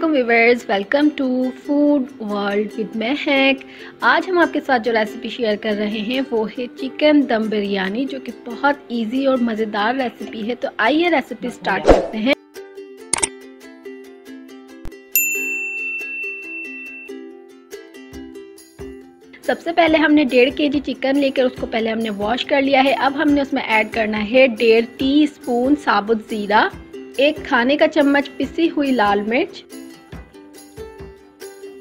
अस्सलामुअलैकुम viewers, welcome to food world with Mehak. आज हम आपके साथ जो रेसिपी शेयर कर रहे हैं वो है चिकन दम बिरयानी, जो कि बहुत इजी और मज़ेदार रेसिपी है। तो आइए रेसिपी स्टार्ट करते हैं। सबसे पहले हमने 1.5 kg चिकन लेकर उसको पहले हमने वॉश कर लिया है। अब हमने उसमें ऐड करना है 1.5 टीस्पून साबुत ज़ीरा, 1 खाने का चम्मच पिसी हुई लाल मिर्च,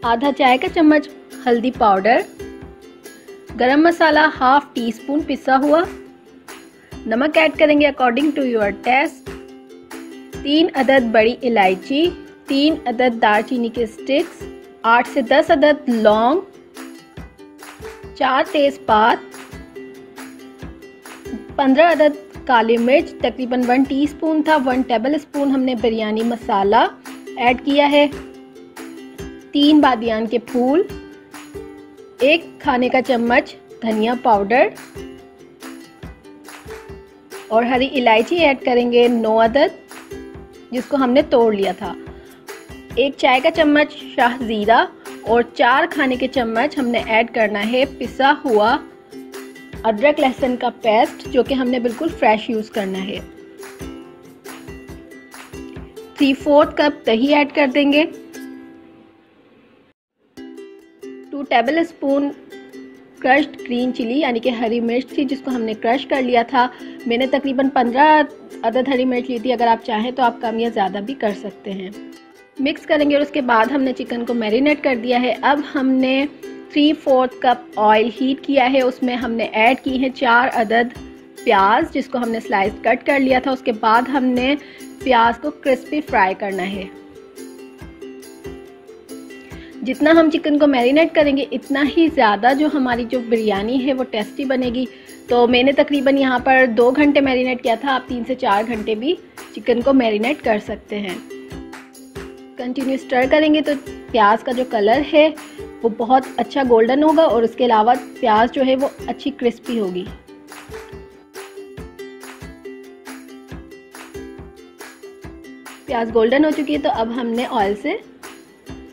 आधा चाय का चम्मच हल्दी पाउडर, गरम मसाला हाफ टी स्पून पिसा हुआ, नमक ऐड करेंगे अकॉर्डिंग टू योर टेस्ट, 3 अदद बड़ी इलायची, 3 अदद दालचीनी के स्टिक्स, 8 से 10 अदद लौंग, 4 तेज़पात, 15 अदद काली मिर्च, तकरीबन 1 टीस्पून था, 1 टेबल स्पून हमने बिरयानी मसाला ऐड किया है, 3 बादियान के फूल, 1 खाने का चम्मच धनिया पाउडर और हरी इलायची ऐड करेंगे 9 अदद, जिसको हमने तोड़ लिया था, 1 चाय का चम्मच शाह ज़ीरा और 4 खाने के चम्मच हमने ऐड करना है पिसा हुआ अदरक लहसुन का पेस्ट, जो कि हमने बिल्कुल फ्रेश यूज़ करना है। 3/4 कप दही ऐड कर देंगे, 2 tablespoon crushed green chili यानी कि हरी मिर्च थी, जिसको हमने क्रश कर लिया था। मैंने तकरीबन 15 अदद हरी मिर्च ली थी, अगर आप चाहें तो आप कम या ज़्यादा भी कर सकते हैं। मिक्स करेंगे और उसके बाद हमने चिकन को मैरिनेट कर दिया है। अब हमने 3/4 कप ऑयल हीट किया है, उसमें हमने ऐड की है 4 अदद प्याज, जिसको हमने स्लाइस कट कर लिया था। उसके बाद हमने प्याज को क्रिस्पी फ्राई करना है। जितना हम चिकन को मैरिनेट करेंगे इतना ही ज़्यादा जो हमारी जो बिरयानी है वो टेस्टी बनेगी। तो मैंने तकरीबन यहाँ पर 2 घंटे मैरिनेट किया था, आप 3 से 4 घंटे भी चिकन को मैरिनेट कर सकते हैं। कंटिन्यू स्टर करेंगे तो प्याज का जो कलर है वो बहुत अच्छा गोल्डन होगा और उसके अलावा प्याज जो है वो अच्छी क्रिस्पी होगी। प्याज गोल्डन हो चुकी है, तो अब हमने ऑयल से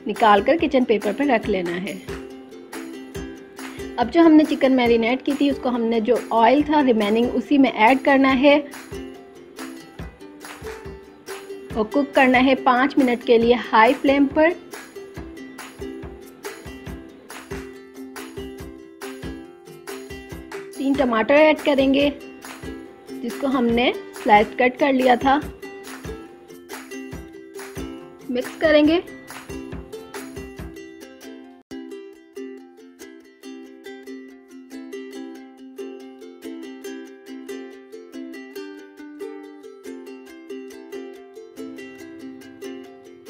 निकाल कर किचन पेपर पर रख लेना है। अब जो हमने चिकन मैरिनेट की थी उसको हमने जो ऑयल था रिमेनिंग उसी में ऐड करना है और कुक करना है 5 मिनट के लिए हाई फ्लेम पर। तीन टमाटर ऐड करेंगे, जिसको हमने स्लाइस कट कर लिया था। मिक्स करेंगे।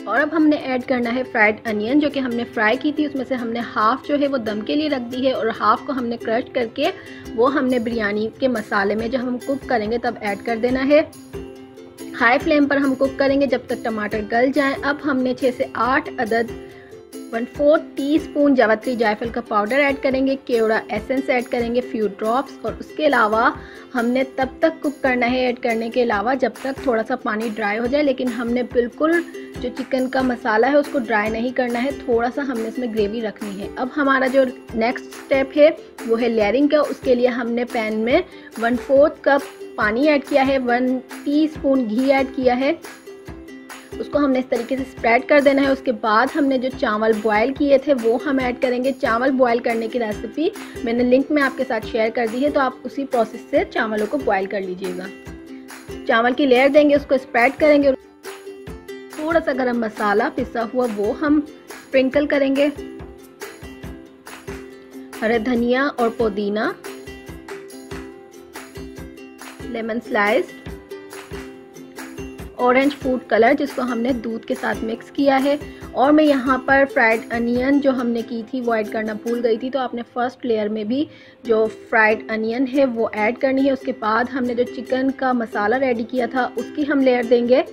और अब हमने ऐड करना है फ्राइड अनियन, जो कि हमने फ्राई की थी। उसमें से हमने हाफ जो है वो दम के लिए रख दी है और हाफ को हमने क्रश करके वो हमने बिरयानी के मसाले में जब हम कुक करेंगे तब ऐड कर देना है। हाई फ्लेम पर हम कुक करेंगे जब तक टमाटर गल जाएं। अब हमने 6 से 8 अदद 1/4 टीस्पून जावित्री जायफल का पाउडर ऐड करेंगे, केवड़ा एसेंस ऐड करेंगे फ्यू ड्रॉप्स, और उसके अलावा हमने तब तक कुक करना है ऐड करने के अलावा जब तक थोड़ा सा पानी ड्राई हो जाए। लेकिन हमने बिल्कुल जो चिकन का मसाला है उसको ड्राई नहीं करना है, थोड़ा सा हमने इसमें ग्रेवी रखनी है। अब हमारा जो नेक्स्ट स्टेप है वो है लेयरिंग का। उसके लिए हमने पैन में 1/4 कप पानी ऐड किया है, 1 टीस्पून घी ऐड किया है, उसको हमने इस तरीके से स्प्रेड कर देना है। उसके बाद हमने जो चावल बॉयल किए थे वो हम ऐड करेंगे। चावल बॉयल करने की रेसिपी मैंने लिंक में आपके साथ शेयर कर दी है, तो आप उसी प्रोसेस से चावलों को बॉयल कर लीजिएगा। चावल की लेयर देंगे, उसको स्प्रेड करेंगे, थोड़ा सा गरम मसाला पिसा हुआ वो हम स्प्रिंकल करेंगे, हरा धनिया और पुदीना, lemon slice, orange food colour जिसको हमने दूध के साथ मिक्स किया है। और मैं यहाँ पर फ्राइड अनियन जो हमने की थी वो ऐड करना भूल गई थी, तो आपने फर्स्ट लेयर में भी जो फ्राइड अनियन है वो ऐड करनी है। उसके बाद हमने जो चिकन का मसाला रेडी किया था उसकी हम लेयर देंगे।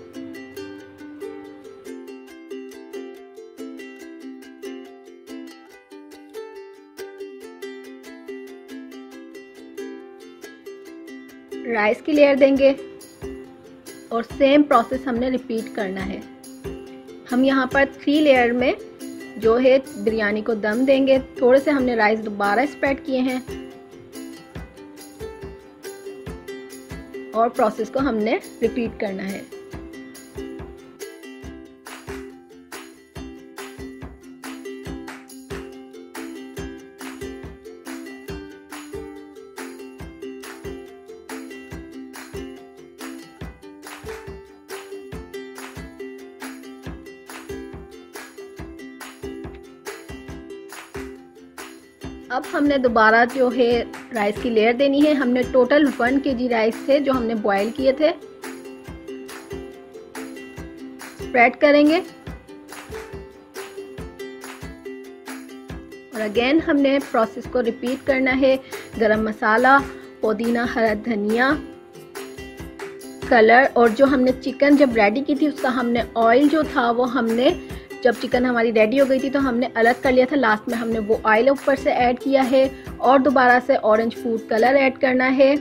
राइस की लेयर देंगे और सेम प्रोसेस हमने रिपीट करना है। हम यहाँ पर 3 लेयर में जो है बिरयानी को दम देंगे। थोड़े से हमने राइस दोबारा स्प्रेड किए हैं और प्रोसेस को हमने रिपीट करना है। अब हमने दोबारा जो है राइस की लेयर देनी है। हमने टोटल 1 kg राइस थे जो हमने बॉईल किए थे। स्प्रेड करेंगे और अगेन हमने प्रोसेस को रिपीट करना है। गरम मसाला, पुदीना, हरा धनिया, कलर और जो हमने चिकन जब रेडी की थी उसका हमने ऑयल जो था वो हमने जब चिकन हमारी रेडी हो गई थी तो हमने अलग कर लिया था। लास्ट में हमने वो ऑयल ऊपर से ऐड किया है और दोबारा से ऑरेंज फूड कलर ऐड करना है।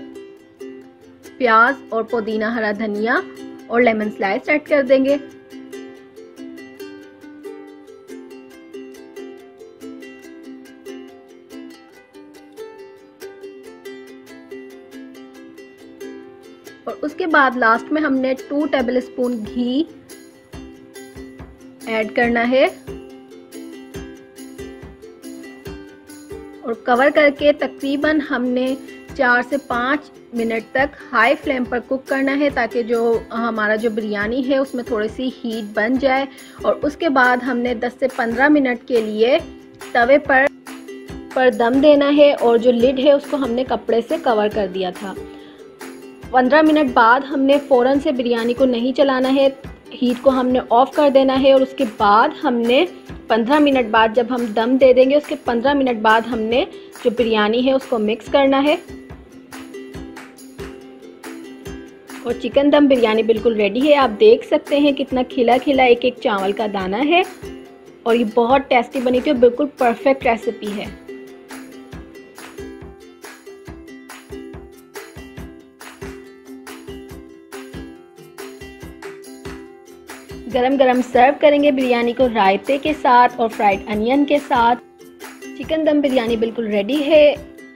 प्याज और पुदीना, हरा धनिया और लेमन स्लाइस ऐड कर देंगे। और उसके बाद लास्ट में हमने 2 टेबलस्पून घी ऐड करना है और कवर करके तकरीबन हमने 4 से 5 मिनट तक हाई फ्लेम पर कुक करना है ताकि जो हमारा जो बिरयानी है उसमें थोड़ी सी हीट बन जाए। और उसके बाद हमने 10 से 15 मिनट के लिए तवे पर दम देना है और जो लिड है उसको हमने कपड़े से कवर कर दिया था। 15 मिनट बाद हमने फ़ौरन से बिरयानी को नहीं चलाना है, हीट को हमने ऑफ कर देना है और उसके बाद हमने 15 मिनट बाद जब हम दम दे देंगे उसके 15 मिनट बाद हमने जो बिरयानी है उसको मिक्स करना है। और चिकन दम बिरयानी बिल्कुल रेडी है। आप देख सकते हैं कितना खिला खिला एक एक चावल का दाना है और ये बहुत टेस्टी बनी थी और बिल्कुल परफेक्ट रेसिपी है। गरम गरम सर्व करेंगे बिरयानी को रायते के साथ और फ्राइड अनियन के साथ। चिकन दम बिरयानी बिल्कुल रेडी है।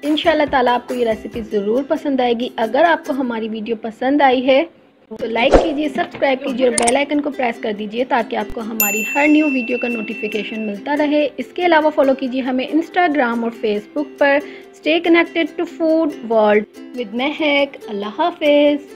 इंशाल्लाह ताला आपको ये रेसिपी ज़रूर पसंद आएगी। अगर आपको हमारी वीडियो पसंद आई है तो लाइक कीजिए, सब्सक्राइब कीजिए और बेल आइकन को प्रेस कर दीजिए ताकि आपको हमारी हर न्यू वीडियो का नोटिफिकेशन मिलता रहे। इसके अलावा फॉलो कीजिए हमें इंस्टाग्राम और फेसबुक पर। Stay connected to food world with Mehak. अल्लाह हाफिज़।